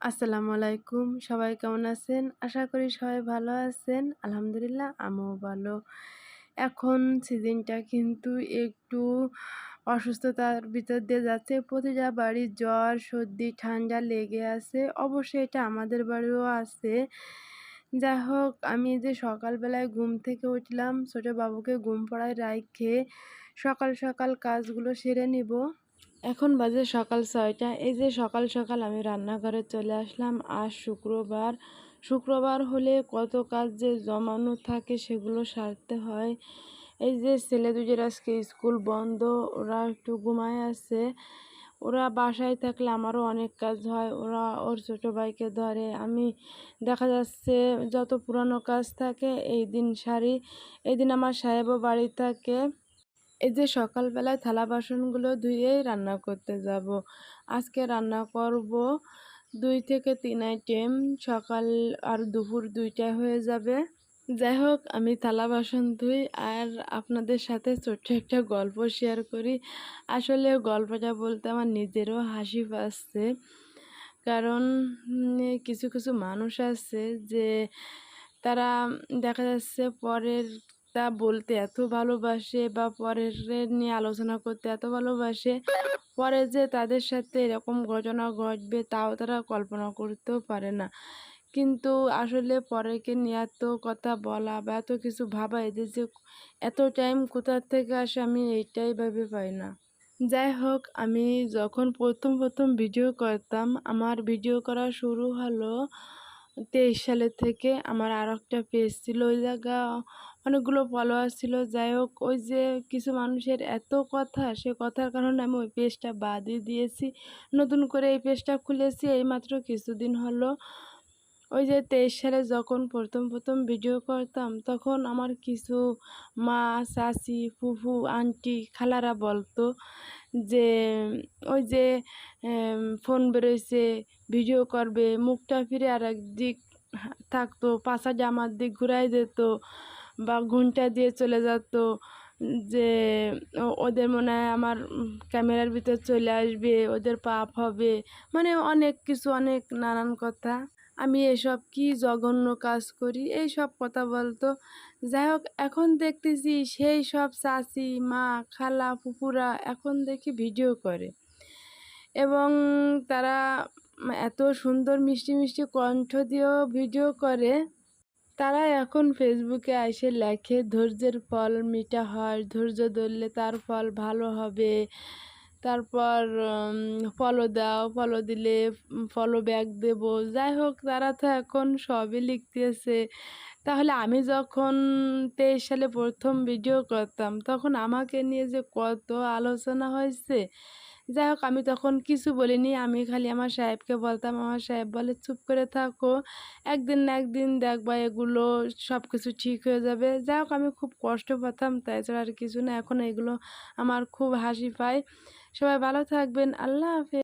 আসসালামু আলাইকুম। সবাই কেমন আছেন? আশা করি সবাই ভালো আছেন। আলহামদুলিল্লাহ আমিও ভালো। এখন সিজনটা কিন্তু একটু অসুস্থতার ভিতর দিয়ে যাচ্ছে। প্রতিটা বাড়ির জ্বর, সর্দি, ঠান্ডা লেগে আছে। অবশ্যই এটা আমাদের বাড়িও আছে। যাই হোক আমি যে সকালবেলায় ঘুম থেকে উঠলাম, ছোট বাবুকে ঘুম পাড়ায় রাইখে সকাল, সকাল কাজগুলো সেরে নিব। এখন বাজে সকাল ৬টা। এই যে সকাল, সকাল আমি রান্নাঘরে চলে আসলাম। আজ শুক্রবার। শুক্রবার হলে কত কাজ যে জমানো থাকে সেগুলো সারতে হয়। এই যে ছেলে দুইটার আজকে স্কুল বন্ধ, ওরা একটু ঘুমায় আছে। ওরা বাসায় থাকলে আমারও অনেক কাজ হয়। ওরা ওর ছোট ভাইকে ধরে। আমি দেখা যাচ্ছে যত পুরানো কাজ থাকে এই দিন সারি। এইদিন আমার সাহেবও বাড়ি থাকে। এই যে সকালবেলায় থালা বাসনগুলো ধুয়েই রান্না করতে যাব। আজকে রান্না করব ২ থেকে ৩ আইটেম। সকাল আর দুপুর ২ টায় হয়ে যাবে। যাই হোক আমি থালা বাসন ধুই আর আপনাদের সাথে ছোট্ট একটা গল্প শেয়ার করি। আসলে গল্পটা বলতে আমার নিজেরও হাসি পাচ্ছে। কারণ কিছু, কিছু মানুষ আছে যে তারা দেখা যাচ্ছে পরেরটা বলতে এত ভালোবাসে বা পরের নিয়ে আলোচনা করতে এত ভালোবাসে, পরে যে তাদের সাথে এরকম ঘটনা ঘটবে তাও তারা কল্পনা করতেও পারে না। কিন্তু আসলে পরেরকে নিয়ে এত কথা বলা বা এত কিছু ভাবা এদের যে এত টাইম কোথা থেকে আসে আমি এইটাই ভেবে পাই না। যাই হোক আমি যখন প্রথম ভিডিও করতাম, আমার ভিডিও করা শুরু হলো ২৩ সালের থেকে। আমার আরেকটা পেজ ছিল, ওই জায়গা অনেকগুলো ফলোয়ার ছিল। যাই হোক ওই যে কিছু মানুষের এত কথা, সে কথার কারণে আমি ওই পেজটা বাদই দিয়েছি। নতুন করে এই পেজটা খুলেছি এইমাত্র কিছুদিন হলো। ওই যে ২৩ সালে যখন প্রথম ভিডিও করতাম তখন আমার কিছু মা, চাচি, ফুফু, আন্টি, খালারা বলতো যে ওই যে ফোন বেরোইছে, ভিডিও করবে, মুখটা ফিরে আরেক দিক থাকতো, পাছাটা আমার দিক ঘুরাই যেত বা ঘুমটা দিয়ে চলে যেত যে ওদের মনে হয় আমার ক্যামেরার ভিতর চলে আসবে, ওদের পাপ হবে। মানে অনেক কিছু, অনেক নানান কথা। আমি এসব কি জঘন্য কাজ করি, এইসব কথা বলতো। যাই হোক এখন দেখতেছি সেই সব চাচি, মা, খালা, ফুপুরা এখন দেখি ভিডিও করে এবং তারা এত সুন্দর মিষ্টি, মিষ্টি কণ্ঠ দিয়েও ভিডিও করে। তারা এখন ফেসবুকে এসে লেখে ধৈর্যের ফল মিঠা হয়, ধৈর্য ধরলে তার ফল ভালো হবে। তারপর ফলো দাও, ফলো দিলে ফলো ব্যাক দেবো। যাই হোক তারা তো এখন সবই লিখতেছে। তাহলে আমি যখন ২৩ সালে প্রথম ভিডিও করতাম তখন আমাকে নিয়ে যে কত আলোচনা হয়েছে। যাই হোক আমি তখন কিছু বলিনি। আমি খালি আমার সাহেবকে বলতাম, আমার সাহেব বলে, "চুপ করে থাকো। একদিন না একদিন দেখবা এগুলো সব কিছু ঠিক হয়ে যাবে।" যাই হোক আমি খুব কষ্ট পেতাম, তাই ছাড়া আর কিছু না। এখন এগুলো আমার খুব হাসি পায়। সবাই ভালো থাকবেন। আল্লাহ হাফেজ।